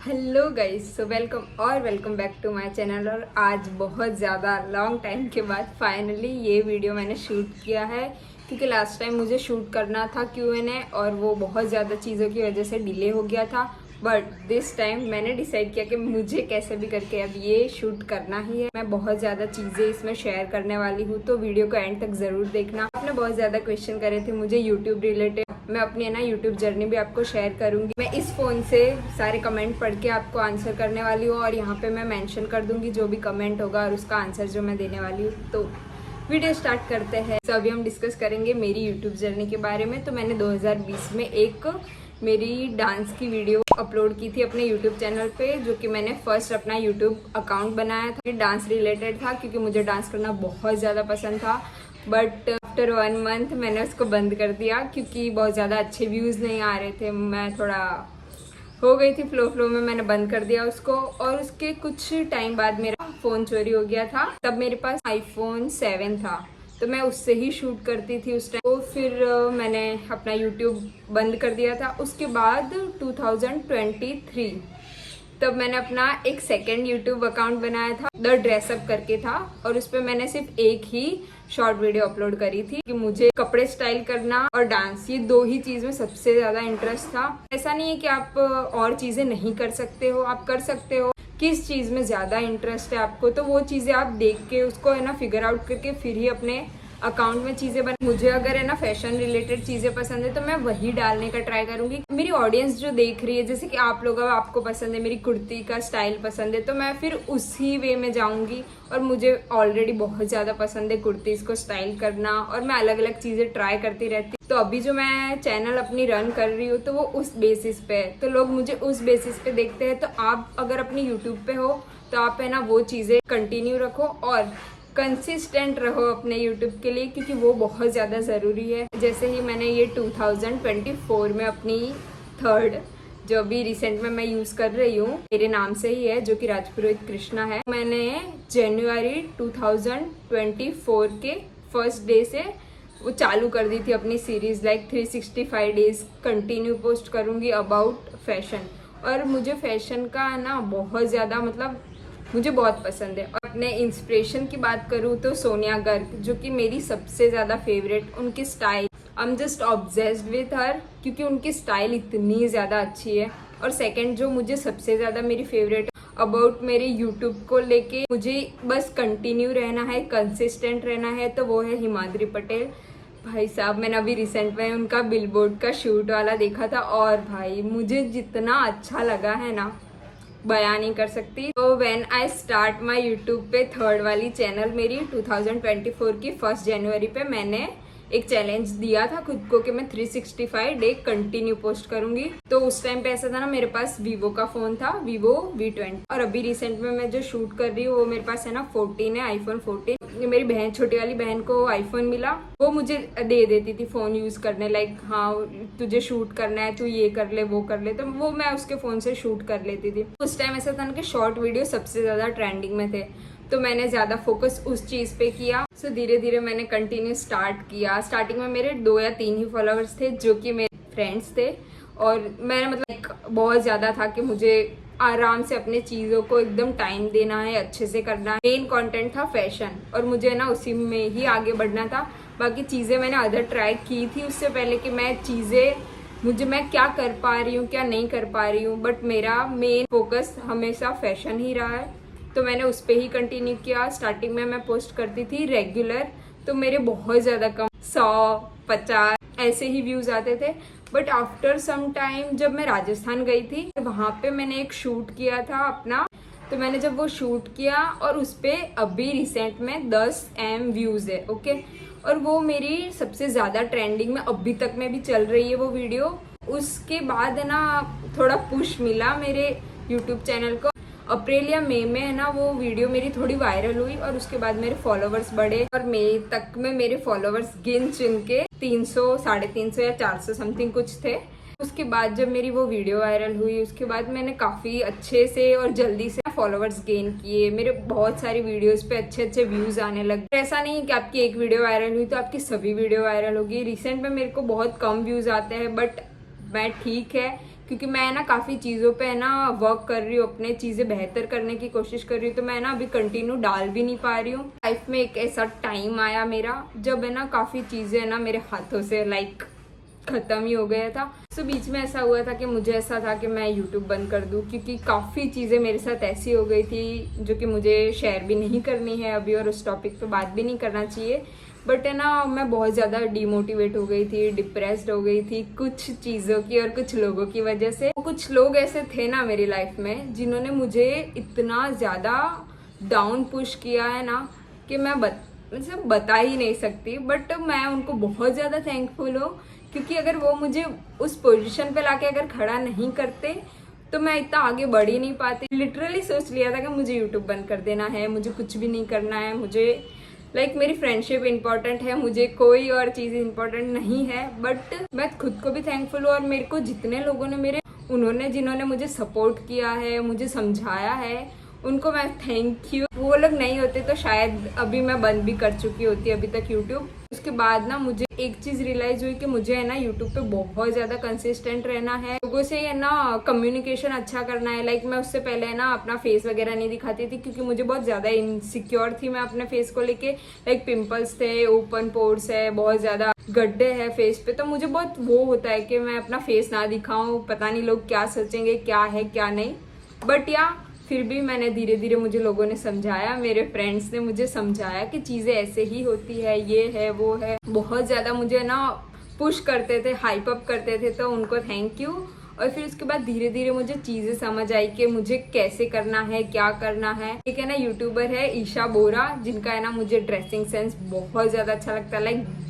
Hello guys, so welcome back to my channel. और आज बहुत ज़्यादा लॉन्ग टाइम के बाद फाइनली ये वीडियो मैंने शूट किया है, क्योंकि लास्ट टाइम मुझे शूट करना था Q&A और वो बहुत ज़्यादा चीज़ों की वजह से डिले हो गया था। बट दिस टाइम मैंने डिसाइड किया कि मुझे कैसे भी करके अब ये शूट करना ही है। मैं बहुत ज़्यादा चीज़ें इसमें शेयर करने वाली हूँ, तो वीडियो को एंड तक ज़रूर देखना। आपने बहुत ज़्यादा क्वेश्चन करे थे मुझे यूट्यूब रिलेटेड। मैं अपनी यूट्यूब जर्नी भी आपको शेयर करूंगी। मैं इस फ़ोन से सारे कमेंट पढ़ के आपको आंसर करने वाली हूँ और यहाँ पे मैं मेंशन कर दूंगी जो भी कमेंट होगा और उसका आंसर जो मैं देने वाली हूँ। तो वीडियो स्टार्ट करते हैं। तो अभी हम डिस्कस करेंगे मेरी यूट्यूब जर्नी के बारे में। तो मैंने 2020 में एक मेरी डांस की वीडियो अपलोड की थी अपने यूट्यूब चैनल पे, जो कि मैंने फर्स्ट अपना यूट्यूब अकाउंट बनाया था। डांस रिलेटेड था क्योंकि मुझे डांस करना बहुत ज़्यादा पसंद था। बट आफ्टर 1 मंथ मैंने उसको बंद कर दिया क्योंकि बहुत ज़्यादा अच्छे व्यूज़ नहीं आ रहे थे। मैं थोड़ा हो गई थी फ्लो में, मैंने बंद कर दिया उसको। और उसके कुछ टाइम बाद मेरा फ़ोन चोरी हो गया था। तब मेरे पास iPhone 7 था, तो मैं उससे ही शूट करती थी उस टाइम। तो फिर मैंने अपना यूट्यूब बंद कर दिया था। उसके बाद 2023 तब मैंने अपना एक सेकेंड यूट्यूब अकाउंट बनाया था, द ड्रेसअप करके था। और उस पर मैंने सिर्फ एक ही शॉर्ट वीडियो अपलोड करी थी कि मुझे कपड़े स्टाइल करना और डांस, ये दो ही चीज़ में सबसे ज़्यादा इंटरेस्ट था। ऐसा नहीं है कि आप और चीज़ें नहीं कर सकते हो, आप कर सकते हो। किस चीज़ में ज़्यादा इंटरेस्ट है आपको, तो वो चीज़ें आप देख के उसको फिगर आउट करके फिर ही अपने अकाउंट में चीज़ें बना। मुझे अगर फैशन रिलेटेड चीज़ें पसंद है तो मैं वही डालने का ट्राई करूंगी। मेरी ऑडियंस जो देख रही है, जैसे कि आप लोग, अब आपको पसंद है, मेरी कुर्ती का स्टाइल पसंद है, तो मैं फिर उसी वे में जाऊंगी। और मुझे ऑलरेडी बहुत ज़्यादा पसंद है कुर्तीज को स्टाइल करना, और मैं अलग अलग चीज़ें ट्राई करती रहती। तो अभी जो मैं चैनल अपनी रन कर रही हूँ तो वो उस बेसिस पे है, तो लोग मुझे उस बेसिस पे देखते हैं। तो आप अगर अपनी यूट्यूब पे हो तो आप वो चीज़ें कंटिन्यू रखो और कंसिस्टेंट रहो अपने यूट्यूब के लिए, क्योंकि वो बहुत ज़्यादा ज़रूरी है। जैसे ही मैंने ये 2024 में अपनी थर्ड, जो अभी रिसेंट में मैं यूज़ कर रही हूँ, मेरे नाम से ही है, जो कि राजपुरोहित कृष्णा है। मैंने जनवरी 2024 के फर्स्ट डे से वो चालू कर दी थी अपनी series, like 365 days continue post करूँगी अबाउट फैशन। और मुझे फैशन का बहुत ज़्यादा मुझे बहुत पसंद है। और अपने इंस्पिरेशन की बात करूँ तो सोनिया गर्ग, जो कि मेरी सबसे ज़्यादा फेवरेट, उनकी style, I am just obsessed with her, क्योंकि उनकी स्टाइल इतनी ज़्यादा अच्छी है। और सेकंड जो मुझे सबसे ज़्यादा मेरी फेवरेट अबाउट मेरे यूट्यूब को लेके मुझे बस कंटिन्यू रहना है, कंसिस्टेंट रहना है, तो वो है हिमाद्री पटेल। भाई साहब, मैंने अभी रिसेंट में उनका बिलबोर्ड का शूट वाला देखा था, और भाई मुझे जितना अच्छा लगा है ना, बयान नहीं कर सकती। तो when I start my YouTube पे थर्ड वाली चैनल मेरी 2024 की 1 जनवरी पे, मैंने एक चैलेंज दिया था खुद को कि मैं 365 डे कंटिन्यू पोस्ट करूंगी। तो उस टाइम पे ऐसा था ना, मेरे पास वीवो का फोन था, वीवो V20। और अभी रिसेंट में मैं जो शूट कर रही हूँ वो मेरे पास 14 है, iPhone 14। मेरी बहन, छोटी वाली बहन को आईफोन मिला, वो मुझे दे देती थी फोन यूज करने, लाइक हाँ तुझे शूट करना है, तू ये कर ले वो कर ले, तो वो मैं उसके फोन से शूट कर लेती थी। उस टाइम ऐसा था ना कि शॉर्ट वीडियो सबसे ज्यादा ट्रेंडिंग में थे, तो मैंने ज्यादा फोकस उस चीज पे किया। सो धीरे धीरे मैंने कंटिन्यू स्टार्ट किया। स्टार्टिंग में मेरे 2 या 3 ही फॉलोअर्स थे, जो कि मेरे फ्रेंड्स थे। और मैंने बहुत ज्यादा था कि मुझे आराम से अपने चीज़ों को एकदम टाइम देना है, अच्छे से करना है। मेन कंटेंट था फैशन, और मुझे उसी में ही आगे बढ़ना था। बाकी चीज़ें मैंने अदर ट्राई की थी उससे पहले कि मैं क्या कर पा रही हूँ, क्या नहीं कर पा रही हूँ। बट मेरा मेन फोकस हमेशा फैशन ही रहा है, तो मैंने उस पर ही कंटिन्यू किया। स्टार्टिंग में मैं पोस्ट करती थी रेगुलर, तो मेरे बहुत ज़्यादा कम 100-50 ऐसे ही व्यूज़ आते थे। बट आफ्टर सम टाइम जब मैं राजस्थान गई थी, वहाँ पे मैंने एक शूट किया था अपना। तो मैंने जब वो शूट किया, और उस पर अभी रिसेंट में 10 M व्यूज़ है, ओके। और वो मेरी सबसे ज़्यादा ट्रेंडिंग में अभी तक में भी चल रही है वो वीडियो। उसके बाद थोड़ा पुश मिला मेरे यूट्यूब चैनल को। अप्रैल या मई में वो वीडियो मेरी थोड़ी वायरल हुई, और उसके बाद मेरे फॉलोवर्स बढ़े, और मई तक में मेरे फॉलोवर्स गिन चुन के 300, 350 या 400 समथिंग कुछ थे। उसके बाद जब मेरी वो वीडियो वायरल हुई, उसके बाद मैंने काफ़ी अच्छे से और जल्दी से फॉलोवर्स गेन किए। मेरे बहुत सारी वीडियोस पे अच्छे अच्छे व्यूज़ आने लगे। ऐसा नहीं कि आपकी एक वीडियो वायरल हुई तो आपकी सभी वीडियो वायरल होगी। रिसेंट में मेरे को बहुत कम व्यूज़ आते हैं, बट मैं ठीक है क्योंकि मैं ना काफ़ी चीज़ों पे है ना वर्क कर रही हूँ, अपने चीज़ें बेहतर करने की कोशिश कर रही हूँ, तो मैं ना अभी कंटिन्यू डाल भी नहीं पा रही हूँ। लाइफ में एक ऐसा टाइम आया मेरा जब है ना काफ़ी चीज़ें ना मेरे हाथों से ख़त्म ही हो गया था। तो बीच में ऐसा हुआ था कि मुझे ऐसा था कि मैं यूट्यूब बंद कर दूं, क्योंकि काफ़ी चीज़ें मेरे साथ ऐसी हो गई थी जो कि मुझे शेयर भी नहीं करनी है अभी, और उस टॉपिक पे बात भी नहीं करना चाहिए। बट है ना मैं बहुत ज़्यादा डिमोटिवेट हो गई थी, डिप्रेस्ड हो गई थी कुछ चीज़ों की और कुछ लोगों की वजह से। कुछ लोग ऐसे थे ना मेरी लाइफ में जिन्होंने मुझे इतना ज़्यादा डाउन पुश किया है ना कि मैं मतलब बता ही नहीं सकती। बट मैं उनको बहुत ज़्यादा थैंकफुल हूँ, क्योंकि अगर वो मुझे उस पोजीशन पे लाके अगर खड़ा नहीं करते तो मैं इतना आगे बढ़ ही नहीं पाती। लिटरली सोच लिया था कि मुझे यूट्यूब बंद कर देना है, मुझे कुछ भी नहीं करना है, मुझे मेरी फ्रेंडशिप इंपॉर्टेंट है, मुझे कोई और चीज़ इंपॉर्टेंट नहीं है। बट मैं खुद को भी थैंकफुल हूँ, और मेरे को जितने लोगों ने जिन्होंने मुझे सपोर्ट किया है, मुझे समझाया है, उनको मैं थैंक यू। वो लोग नहीं होते तो शायद अभी मैं बंद भी कर चुकी होती अभी तक यूट्यूब। उसके बाद ना मुझे एक चीज रियलाइज हुई कि मुझे है ना यूट्यूब पे बहुत ज्यादा कंसिस्टेंट रहना है, लोगों से है ना कम्युनिकेशन अच्छा करना है। मैं उससे पहले है ना अपना फेस वगैरह नहीं दिखाती थी, क्योंकि मुझे बहुत ज्यादा इनसिक्योर थी मैं अपने फेस को लेके। पिंपल्स थे, ओपन पोर्स है, बहुत ज्यादा गड्ढे है फेस पे, तो मुझे बहुत वो होता है कि मैं अपना फेस ना दिखाऊं, पता नहीं लोग क्या सोचेंगे, क्या है क्या नहीं। बट फिर भी मैंने धीरे धीरे, मुझे लोगों ने समझाया, मेरे फ्रेंड्स ने मुझे समझाया कि चीज़ें ऐसे ही होती है, ये है वो है, बहुत ज़्यादा मुझे ना पुश करते थे, हाइप अप करते थे, तो उनको थैंक यू। और फिर उसके बाद धीरे धीरे मुझे चीज़ें समझ आई कि मुझे कैसे करना है, क्या करना है। एक है ना यूट्यूबर है ईशा बोरा, जिनका है ना मुझे ड्रेसिंग सेंस बहुत ज़्यादा अच्छा लगता है।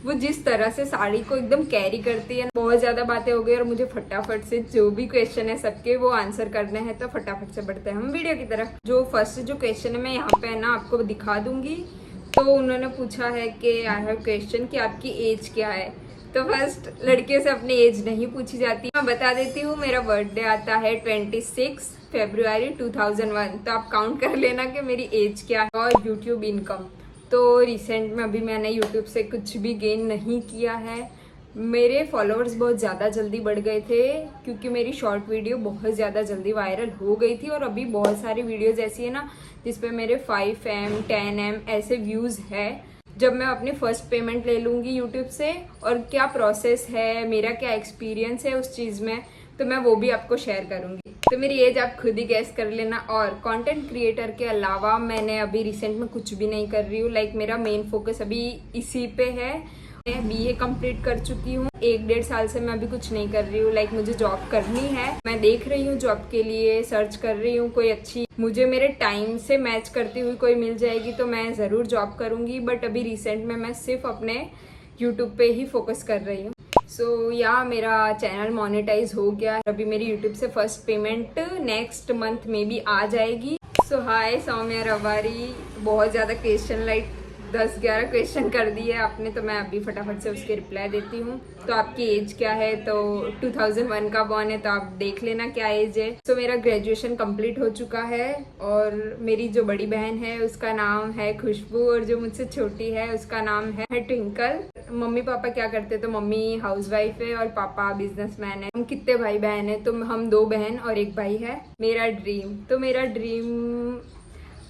वो जिस तरह से साड़ी को एकदम कैरी करती है। बहुत ज्यादा बातें हो गई और मुझे फटाफट से जो भी क्वेश्चन है सबके वो आंसर करने हैं, तो फटाफट से बढ़ते हैं हम वीडियो की तरफ। जो फर्स्ट जो क्वेश्चन है मैं यहाँ पे ना आपको दिखा दूंगी। तो उन्होंने पूछा है कि आई हैव क्वेश्चन कि आपकी एज क्या है। तो फर्स्ट लड़कियों से अपनी एज नहीं पूछी जाती, मैं बता देती हूँ। मेरा बर्थडे आता है 26 फरवरी 2001, तो आप काउंट कर लेना कि मेरी एज क्या है। और यूट्यूब इनकम तो रिसेंट में अभी मैंने यूट्यूब से कुछ भी गेन नहीं किया है। मेरे फॉलोअर्स बहुत ज़्यादा जल्दी बढ़ गए थे, क्योंकि मेरी शॉर्ट वीडियो बहुत ज़्यादा जल्दी वायरल हो गई थी। और अभी बहुत सारी वीडियोस ऐसी है ना जिसपे मेरे 5M 10M ऐसे व्यूज़ है। जब मैं अपनी फर्स्ट पेमेंट ले लूँगी यूट्यूब से, और क्या प्रोसेस है, मेरा क्या एक्सपीरियंस है उस चीज़ में, तो मैं वो भी आपको शेयर करूँगी। तो मेरी एज आप खुद ही गैस कर लेना। और कंटेंट क्रिएटर के अलावा मैंने अभी रिसेंट में कुछ भी नहीं कर रही हूँ। मेरा मेन फोकस अभी इसी पे है। मैं BA कंप्लीट कर चुकी हूँ, 1-1.5 साल से मैं अभी कुछ नहीं कर रही हूँ। मुझे जॉब करनी है, मैं देख रही हूँ जॉब के लिए, सर्च कर रही हूँ। कोई अच्छी मुझे मेरे टाइम से मैच करती हुई कोई मिल जाएगी तो मैं ज़रूर जॉब करूँगी। बट अभी रिसेंट में मैं सिर्फ अपने यूट्यूब पे ही फोकस कर रही हूँ। मेरा चैनल मोनेटाइज हो गया। अभी मेरी यूट्यूब से फर्स्ट पेमेंट नेक्स्ट मंथ में भी आ जाएगी। हाय सौम्या रवारी, बहुत ज़्यादा क्वेश्चन 10-11 क्वेश्चन कर दिए आपने, तो मैं अभी फटाफट से उसके रिप्लाई देती हूँ। तो आपकी एज क्या है? तो 2001 का बॉर्न है, तो आप देख लेना क्या एज है। मेरा ग्रेजुएशन कंप्लीट हो चुका है, और मेरी जो बड़ी बहन है उसका नाम है खुशबू, और जो मुझसे छोटी है उसका नाम है ट्विंकल। मम्मी पापा क्या करते? तो मम्मी हाउसवाइफ है और पापा बिजनेसमैन है। हम कितने भाई बहन है? तो हम 2 बहन और 1 भाई है। मेरा ड्रीम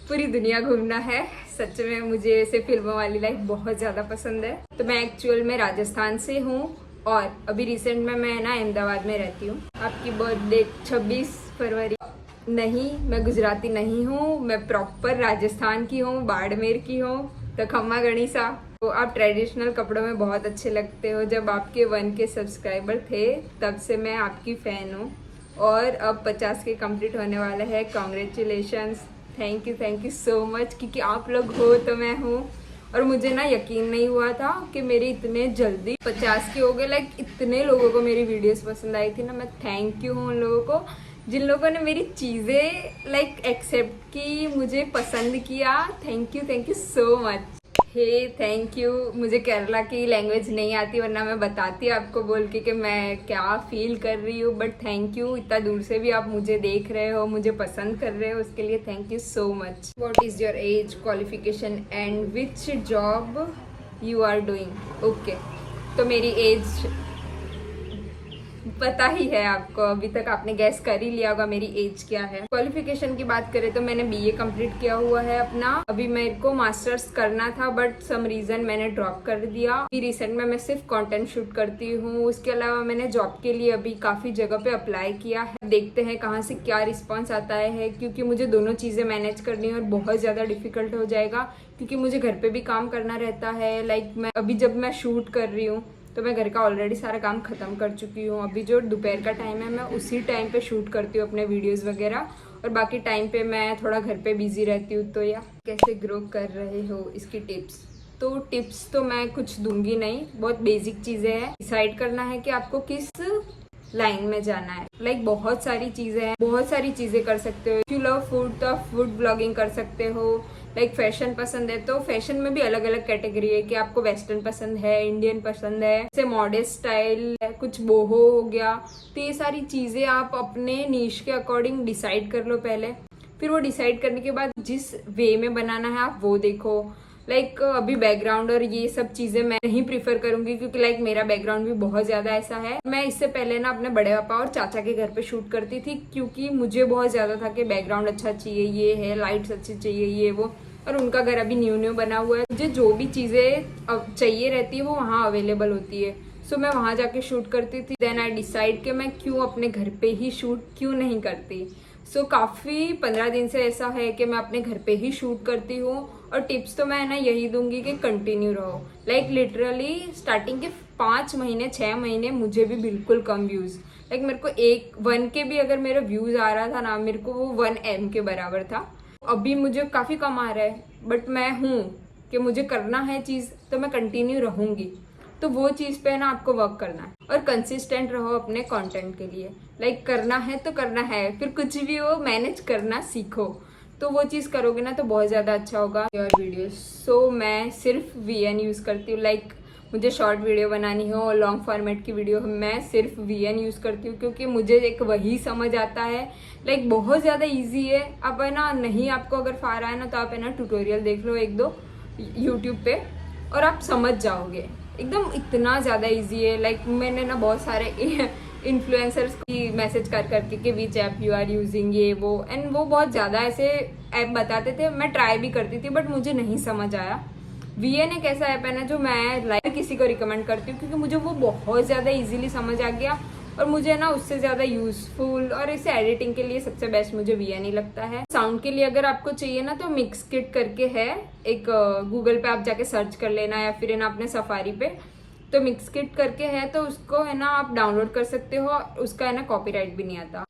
पूरी दुनिया घूमना है। सच में मुझे ऐसे फिल्मों वाली लाइफ बहुत ज़्यादा पसंद है। तो मैं एक्चुअल में राजस्थान से हूँ, और अभी रिसेंट में मैं ना अहमदाबाद में रहती हूँ। आपकी बर्थडे 26 फरवरी? नहीं, मैं गुजराती नहीं हूँ, मैं प्रॉपर राजस्थान की हूँ, बाड़मेर की हूँ। तो खम्मा गणिसा। तो आप ट्रेडिशनल कपड़ों में बहुत अच्छे लगते हो। जब आपके 1K सब्सक्राइबर थे तब से मैं आपकी फ़ैन हूँ, और अब 50 के कंप्लीट होने वाले हैं। Congratulations, thank you so much, क्योंकि आप लोग हो तो मैं हूँ। और मुझे ना यकीन नहीं हुआ था कि मेरे इतने जल्दी 50 के हो गए। इतने लोगों को मेरी वीडियोस पसंद आई थी ना। मैं थैंक यू हूँ उन लोगों को जिन लोगों ने मेरी चीज़ें एक्सेप्ट की, मुझे पसंद किया। Thank you so much. Hey thank you. मुझे केरला की लैंग्वेज नहीं आती, वरना मैं बताती आपको बोल के मैं क्या फील कर रही हूँ। बट थैंक यू, इतना दूर से भी आप मुझे देख रहे हो, मुझे पसंद कर रहे हो, उसके लिए thank you so much. What is your age, qualification and which job you are doing? Okay, तो मेरी एज पता ही है आपको, अभी तक आपने गैस कर ही लिया होगा मेरी एज क्या है। क्वालिफिकेशन की बात करें तो मैंने बीए कंप्लीट किया हुआ है अपना। अभी मेरे को मास्टर्स करना था बट सम रीजन मैंने ड्रॉप कर दिया। अभी रिसेंट में मैं सिर्फ कंटेंट शूट करती हूँ। उसके अलावा मैंने जॉब के लिए अभी काफी जगह पे अप्लाई किया है, देखते हैं कहाँ से क्या रिस्पॉन्स आता है, क्योंकि मुझे दोनों चीजें मैनेज करनी है और बहुत ज्यादा डिफिकल्ट हो जाएगा क्योंकि मुझे घर पे भी काम करना रहता है। लाइक मैं अभी जब मैं शूट कर रही हूँ तो मैं घर का ऑलरेडी सारा काम खत्म कर चुकी हूँ। अभी जो दोपहर का टाइम है मैं उसी टाइम पे शूट करती हूँ अपने वीडियोस वगैरह, और बाकी टाइम पे मैं थोड़ा घर पे बिजी रहती हूँ। तो या कैसे ग्रो कर रहे हो इसकी टिप्स, तो टिप्स तो मैं कुछ दूंगी नहीं, बहुत बेसिक चीजें हैं। डिसाइड करना है कि आपको किस लाइन में जाना है। लाइक बहुत सारी चीजें हैं, बहुत सारी चीजें कर सकते हो। यू लव फूड तो आप फूड ब्लॉगिंग कर सकते हो। लाइक फैशन पसंद है तो फैशन में भी अलग अलग कैटेगरी है कि आपको वेस्टर्न पसंद है, इंडियन पसंद है, जैसे मॉडर्न स्टाइल, कुछ बोहो हो गया। तो ये सारी चीजें आप अपने नीश के अकॉर्डिंग डिसाइड कर लो पहले। फिर वो डिसाइड करने के बाद जिस वे में बनाना है आप वो देखो। लाइक अभी बैकग्राउंड और ये सब चीजें मैं नहीं प्रीफर करूंगी क्योंकि लाइक मेरा बैकग्राउंड भी बहुत ज्यादा ऐसा है। मैं इससे पहले ना अपने बड़े पापा और चाचा के घर पे शूट करती थी क्योंकि मुझे बहुत ज्यादा था कि बैकग्राउंड अच्छा चाहिए, ये है, लाइट्स अच्छी चाहिए, ये वो। और उनका घर अभी न्यू बना हुआ है, मुझे जो भी चीजें चाहिए रहती है वो वहाँ अवेलेबल होती है। सो मैं वहां जाके शूट करती थी। देन आई डिसाइड कि मैं क्यों अपने घर पे ही शूट क्यों नहीं करती। सो काफी 15 दिन से ऐसा है कि मैं अपने घर पे ही शूट करती हूँ। और टिप्स तो मैं ना यही दूंगी कि कंटिन्यू रहो। लाइक लिटरली स्टार्टिंग के 5 महीने 6 महीने मुझे भी बिल्कुल कम व्यूज, लाइक मेरे को 1 के भी अगर मेरा व्यूज आ रहा था ना, मेरे को वो 1M के बराबर था। अभी मुझे काफी कम आ रहा है बट मैं हूँ कि मुझे करना है चीज तो मैं कंटिन्यू रहूंगी। तो वो चीज पे ना आपको वर्क करना है और कंसिस्टेंट रहो अपने कंटेंट के लिए। लाइक करना है तो करना है, फिर कुछ भी हो मैनेज करना सीखो। तो वो चीज करोगे ना तो बहुत ज्यादा अच्छा होगा। योर वीडियोस, सो मैं सिर्फ VN यूज करती हूँ। लाइक मुझे शॉर्ट वीडियो बनानी हो, लॉन्ग फॉर्मेट की वीडियो, मैं सिर्फ VN यूज करती हूँ क्योंकि मुझे एक वही समझ आता है। लाइक बहुत ज्यादा इजी है। अब है ना, नहीं आपको अगर फार आए ना तो आप है ना ट्यूटोरियल देख लो 1-2 यूट्यूब पे और आप समझ जाओगे। एकदम इतना ज्यादा इजी है। लाइक मैंने ना बहुत सारे इन्फ्लुएंसर्स की मैसेज कर करके कि which app you are using, ये वो, एंड वो बहुत ज्यादा ऐसे ऐप बताते थे। मैं ट्राई भी करती थी बट मुझे नहीं समझ आया। VN एक ऐसा ऐप है ना जो मैं लाइक किसी को रिकमेंड करती हूँ क्योंकि मुझे वो बहुत ज्यादा इजीली समझ आ गया और मुझे ना उससे ज्यादा यूजफुल और इसे एडिटिंग के लिए सबसे बेस्ट मुझे VN ही लगता है। साउंड के लिए अगर आपको चाहिए ना तो मिक्सकिट करके है एक, गूगल पे आप जाके सर्च कर लेना या फिर है ना अपने सफारी पे, तो मिक्सकिट करके है तो उसको है ना आप डाउनलोड कर सकते हो। उसका है ना कॉपीराइट भी नहीं आता।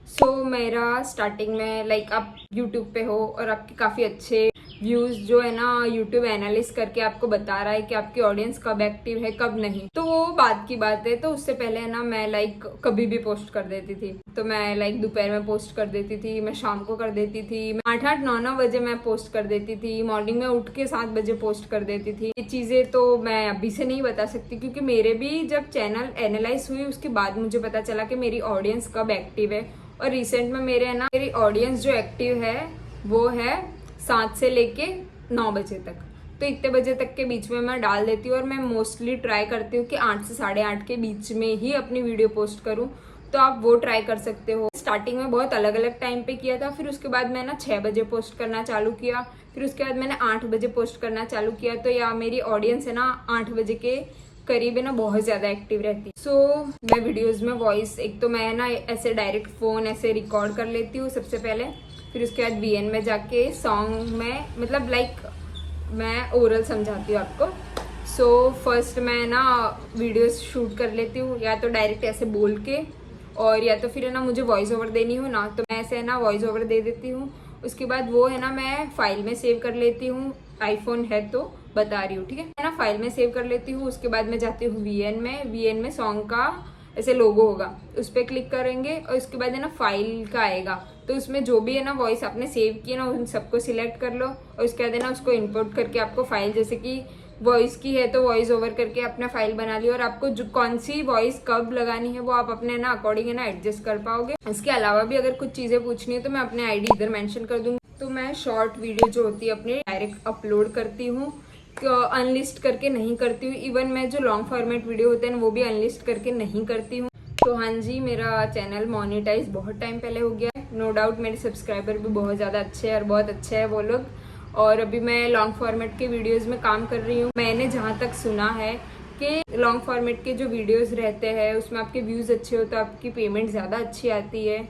सो मेरा स्टार्टिंग में लाइक आप यूट्यूब पे हो और आपके काफी अच्छे व्यूज जो है ना यूट्यूब एनालिस्ट करके आपको बता रहा है कि आपकी ऑडियंस कब एक्टिव है कब नहीं, तो वो बात की बात है। तो उससे पहले है ना मैं लाइक कभी भी पोस्ट कर देती थी। तो मैं लाइक दोपहर में पोस्ट कर देती थी, मैं शाम को कर देती थी, मैं 8-8 9-9 बजे मैं पोस्ट कर देती थी, मॉर्निंग में उठ के 7 बजे पोस्ट कर देती थी। ये चीजें तो मैं अभी से नहीं बता सकती क्योंकि मेरे भी जब चैनल एनालाइज हुई उसके बाद मुझे पता चला कि मेरी ऑडियंस कब एक्टिव है। और रिसेंट में मेरे है ना मेरी ऑडियंस जो एक्टिव है वो है 7 से लेके 9 बजे तक। तो इतने बजे तक के बीच में मैं डाल देती हूँ और मैं मोस्टली ट्राई करती हूँ कि 8 से 8:30 के बीच में ही अपनी वीडियो पोस्ट करूँ। तो आप वो ट्राई कर सकते हो। स्टार्टिंग में बहुत अलग अलग टाइम पे किया था, फिर उसके बाद मैं ना 6 बजे पोस्ट करना चालू किया, फिर उसके बाद मैंने 8 बजे पोस्ट करना चालू किया। तो या मेरी ऑडियंस है ना 8 बजे के करीब है ना बहुत ज्यादा एक्टिव रहती है। सो मैं वीडियोज में वॉइस, एक तो मैं ना ऐसे डायरेक्ट फोन ऐसे रिकॉर्ड कर लेती हूँ सबसे पहले, फिर उसके बाद VN में जाके सॉन्ग में मतलब लाइक मैं ओरल समझाती हूँ आपको। सो फर्स्ट मैं ना वीडियोस शूट कर लेती हूँ या तो डायरेक्ट ऐसे बोल के, और या तो फिर है ना मुझे वॉइस ओवर देनी हो ना तो मैं ऐसे है ना वॉइस ओवर दे देती हूँ। उसके बाद वो है ना मैं फाइल में सेव कर लेती हूँ, आईफोन है तो बता रही हूँ, ठीक है ना, फाइल में सेव कर लेती हूँ। उसके बाद मैं जाती हूँ VN में सॉन्ग का ऐसे लोगो होगा उस पर क्लिक करेंगे और उसके बाद है ना फाइल का आएगा, तो उसमें जो भी है ना वॉइस आपने सेव की है ना उन सबको सिलेक्ट कर लो और उसके बाद है ना उसको इंपोर्ट करके आपको फाइल, जैसे कि वॉइस की है तो वॉइस ओवर करके अपना फाइल बना लिया। और आपको जो कौन सी वॉइस कब लगानी है वो आप अपने ना अकॉर्डिंग है ना एडजस्ट कर पाओगे। इसके अलावा भी अगर कुछ चीजें पूछनी है तो मैं अपने ID इधर मेंशन कर दूंगी। तो मैं शॉर्ट वीडियो जो होती है अपनी डायरेक्ट अपलोड करती हूँ, अनलिस्ट करके नहीं करती हूँ। इवन मैं जो लॉन्ग फॉर्मेट वीडियो होते हैं वो भी अनलिस्ट करके नहीं करती हूँ। तो हाँ जी, मेरा चैनल मोनेटाइज बहुत टाइम पहले हो गया है। नो डाउट मेरे सब्सक्राइबर भी बहुत ज़्यादा अच्छे हैं और बहुत अच्छे हैं वो लोग। और अभी मैं लॉन्ग फॉर्मेट के वीडियोस में काम कर रही हूँ। मैंने जहाँ तक सुना है कि लॉन्ग फॉर्मेट के जो वीडियोस रहते हैं उसमें आपके व्यूज़ अच्छे हो तो आपकी पेमेंट ज़्यादा अच्छी आती है।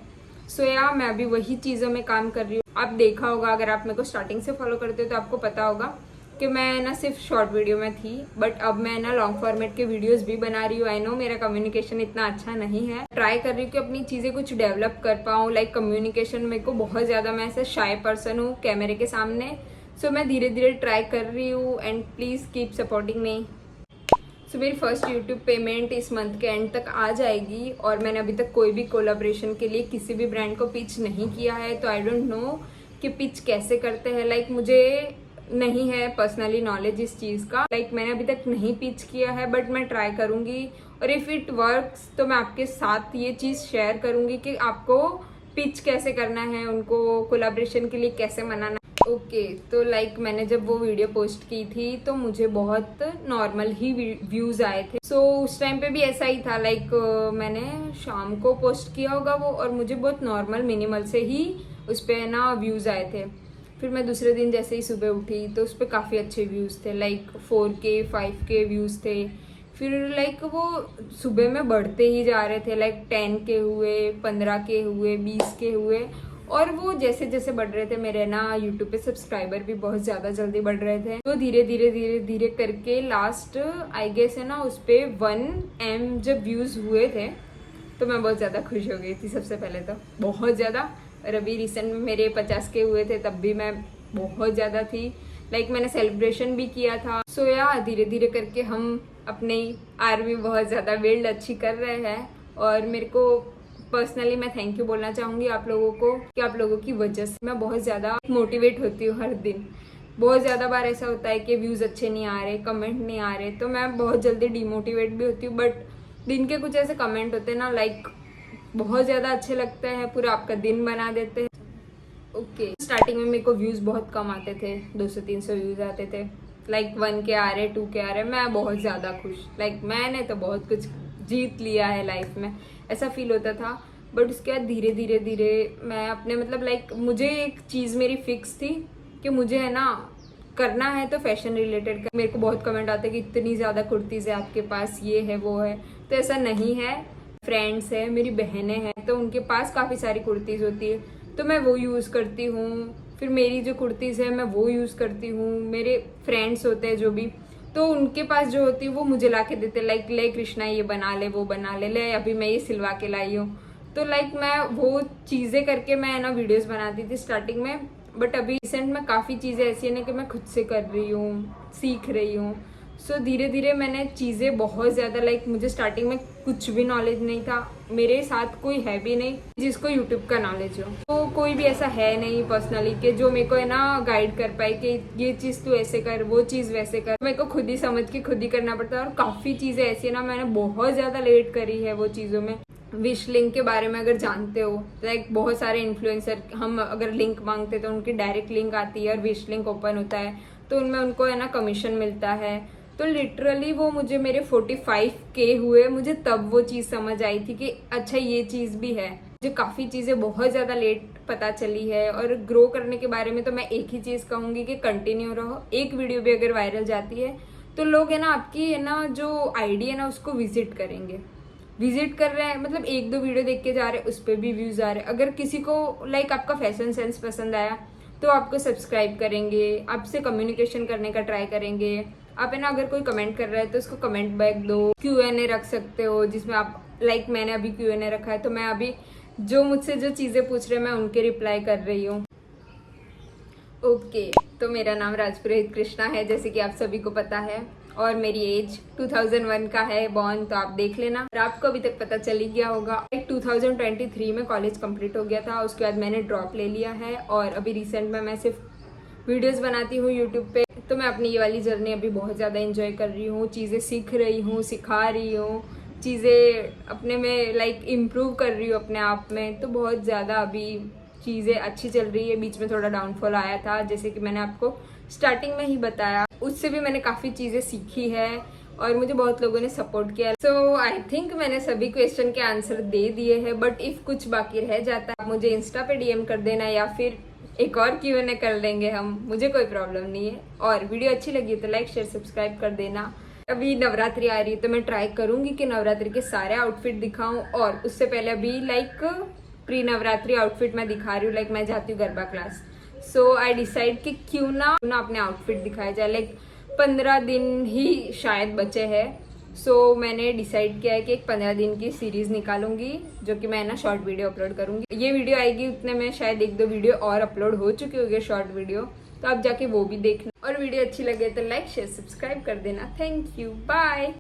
सो या मैं अभी वही चीज़ों में काम कर रही हूँ। आप देखा होगा, अगर आप मेरे को स्टार्टिंग से फॉलो करते हो तो आपको पता होगा कि मैं ना सिर्फ शॉर्ट वीडियो में थी, बट अब मैं ना लॉन्ग फॉर्मेट के वीडियोस भी बना रही हूँ। आई नो मेरा कम्युनिकेशन इतना अच्छा नहीं है, ट्राई कर रही हूँ कि अपनी चीज़ें कुछ डेवलप कर पाऊँ। लाइक कम्युनिकेशन मेरे को बहुत ज़्यादा, मैं ऐसा शाय पर्सन हूँ कैमरे के सामने। सो मैं धीरे धीरे ट्राई कर रही हूँ and please keep supporting me. So मेरी फर्स्ट यूट्यूब पेमेंट इस मंथ के एंड तक आ जाएगी और मैंने अभी तक कोई भी कोलाब्रेशन के लिए किसी भी ब्रांड को पिच नहीं किया है, तो आई डोंट नो कि पिच कैसे करते हैं। लाइक मुझे नहीं है पर्सनली नॉलेज इस चीज़ का। लाइक मैंने अभी तक नहीं पिच किया है, बट मैं ट्राई करूँगी और इफ़ इट वर्क्स तो मैं आपके साथ ये चीज़ शेयर करूँगी कि आपको पिच कैसे करना है, उनको कोलाब्रेशन के लिए कैसे मनाना। ओके, तो लाइक मैंने जब वो वीडियो पोस्ट की थी तो मुझे बहुत नॉर्मल ही व्यूज़ आए थे। सो उस टाइम पे भी ऐसा ही था। लाइक मैंने शाम को पोस्ट किया होगा वो, और मुझे बहुत नॉर्मल मिनिमल से ही उस पर ना व्यूज़ आए थे। फिर मैं दूसरे दिन जैसे ही सुबह उठी तो उस पर काफ़ी अच्छे व्यूज़ थे, लाइक 4K 5K व्यूज़ थे। फिर लाइक वो सुबह में बढ़ते ही जा रहे थे, लाइक 10K हुए, 15K हुए, 20K हुए। और वो जैसे जैसे बढ़ रहे थे मेरे ना यूट्यूब पे सब्सक्राइबर भी बहुत ज़्यादा जल्दी बढ़ रहे थे। तो धीरे धीरे धीरे धीरे करके लास्ट आई गेस है ना उस पर 1M जब व्यूज़ हुए थे तो मैं बहुत ज़्यादा खुश हो गई थी। सबसे पहले तो बहुत ज़्यादा, और अभी रिसेंट में मेरे 50K हुए थे तब भी मैं बहुत ज़्यादा थी। लाइक मैंने सेलिब्रेशन भी किया था। सो या धीरे धीरे करके हम अपनी आर्मी बहुत ज़्यादा बिल्ड अच्छी कर रहे हैं। और मेरे को पर्सनली मैं थैंक यू बोलना चाहूँगी आप लोगों को कि आप लोगों की वजह से मैं बहुत ज़्यादा मोटिवेट होती हूँ हर दिन। बहुत ज़्यादा बार ऐसा होता है कि व्यूज़ अच्छे नहीं आ रहे, कमेंट नहीं आ रहे, तो मैं बहुत जल्दी डिमोटिवेट भी होती हूँ। बट दिन के कुछ ऐसे कमेंट होते हैं ना, लाइक बहुत ज़्यादा अच्छे लगते हैं, पूरा आपका दिन बना देते हैं। ओके, स्टार्टिंग में मेरे को व्यूज़ बहुत कम आते थे, 200-300 व्यूज़ आते थे। लाइक 1K आ रहे, 2K आ रहे, मैं बहुत ज़्यादा खुश। लाइक मैंने तो बहुत कुछ जीत लिया है लाइफ में, ऐसा फील होता था। बट उसके बाद धीरे धीरे धीरे मैं अपने मतलब लाइक मुझे एक चीज़ मेरी फिक्स थी कि मुझे है ना करना है तो फैशन रिलेटेड का। मेरे को बहुत कमेंट आते कि इतनी ज़्यादा कुर्तीज़ है आपके पास, ये है वो है, तो ऐसा नहीं है। फ्रेंड्स है, मेरी बहनें हैं, तो उनके पास काफ़ी सारी कुर्तीज़ होती है तो मैं वो यूज़ करती हूँ। फिर मेरी जो कुर्तीज़ है मैं वो यूज़ करती हूँ। मेरे फ्रेंड्स होते हैं जो भी, तो उनके पास जो होती है वो मुझे ला के देते, लाइक ले कृष्णा ये बना ले, वो बना ले, ले अभी मैं ये सिलवा के लाई हूँ। तो लाइक मैं वो चीज़ें करके मैं ना वीडियोस बनाती थी स्टार्टिंग में। बट अभी रिसेंट में काफ़ी चीज़ें ऐसी है ना कि मैं खुद से कर रही हूँ, सीख रही हूँ। सो धीरे धीरे मैंने चीज़ें बहुत ज़्यादा, लाइक मुझे स्टार्टिंग में कुछ भी नॉलेज नहीं था, मेरे साथ कोई है भी नहीं जिसको यूट्यूब का नॉलेज हो। तो कोई भी ऐसा है नहीं पर्सनली कि जो मेरे को है ना गाइड कर पाए कि ये चीज़ तू ऐसे कर, वो चीज़ वैसे कर। मेरे को खुद ही समझ के खुद ही करना पड़ता है। और काफ़ी चीज़ें ऐसी है ना, मैंने बहुत ज़्यादा लेट करी है वो चीज़ों में। विश लिंक के बारे में अगर जानते हो, लाइक बहुत सारे इन्फ्लुएंसर, हम अगर लिंक मांगते तो उनकी डायरेक्ट लिंक आती है और विश लिंक ओपन होता है तो उनमें उनको है ना कमीशन मिलता है। तो लिटरली वो मुझे मेरे 45K हुए, मुझे तब वो चीज़ समझ आई थी कि अच्छा ये चीज़ भी है। मुझे काफ़ी चीज़ें बहुत ज़्यादा लेट पता चली है। और ग्रो करने के बारे में तो मैं एक ही चीज़ कहूँगी कि कंटिन्यू रहो। एक वीडियो भी अगर वायरल जाती है तो लोग है ना आपकी है ना जो आईडी है ना उसको विजिट करेंगे। विजिट कर रहे हैं मतलब 1-2 वीडियो देख के जा रहे हैं, उस पर भी व्यूज़ आ रहे हैं। अगर किसी को लाइक आपका फैशन सेंस पसंद आया तो आपको सब्सक्राइब करेंगे, आपसे कम्युनिकेशन करने का ट्राई करेंगे। आप है ना अगर कोई कमेंट कर रहा है तो उसको कमेंट बैक दो, Q&A रख सकते हो जिसमें आप, लाइक मैंने अभी Q&A रखा है तो मैं अभी जो मुझसे जो चीज़ें पूछ रहे हैं मैं उनके रिप्लाई कर रही हूँ। ओके, तो मेरा नाम राजपुरोहित कृष्णा है जैसे कि आप सभी को पता है, और मेरी एज 2001 का है बॉर्न, तो आप देख लेना। और आपको अभी तक पता चल ही गया होगा। 2023 में कॉलेज कंप्लीट हो गया था, उसके बाद मैंने ड्रॉप ले लिया है और अभी रिसेंट में मैं सिर्फ वीडियोस बनाती हूँ यूट्यूब पे। तो मैं अपनी ये वाली जर्नी अभी बहुत ज़्यादा एंजॉय कर रही हूँ, चीज़ें सीख रही हूँ, सिखा रही हूँ, चीज़ें अपने में लाइक इम्प्रूव कर रही हूँ अपने आप में। तो बहुत ज़्यादा अभी चीज़ें अच्छी चल रही है। बीच में थोड़ा डाउनफॉल आया था जैसे कि मैंने आपको स्टार्टिंग में ही बताया, उससे भी मैंने काफ़ी चीज़ें सीखी है और मुझे बहुत लोगों ने सपोर्ट किया। सो आई थिंक मैंने सभी क्वेश्चन के आंसर दे दिए हैं, बट इफ कुछ बाकी रह जाता है आप मुझे इंस्टा पे डीएम कर देना या फिर एक और Q&A कर लेंगे हम, मुझे कोई प्रॉब्लम नहीं है। और वीडियो अच्छी लगी तो लाइक शेयर सब्सक्राइब कर देना। अभी नवरात्रि आ रही है तो मैं ट्राई करूंगी कि नवरात्रि के सारे आउटफिट दिखाऊं, और उससे पहले अभी लाइक प्री नवरात्रि आउटफिट मैं दिखा रही हूँ, लाइक मैं जाती हूँ garba class. So I decide कि क्यों ना अपने आउटफिट दिखाया जाए, लाइक 15 दिन ही शायद बचे हैं। सो मैंने डिसाइड किया है कि एक 15 दिन की सीरीज निकालूंगी, जो कि मैं ना शॉर्ट वीडियो अपलोड करूंगी। ये वीडियो आएगी उतने में शायद 1-2 वीडियो और अपलोड हो चुकी होगी शॉर्ट वीडियो, तो आप जाके वो भी देखना। और वीडियो अच्छी लगे तो लाइक शेयर सब्सक्राइब कर देना। Thank you, bye.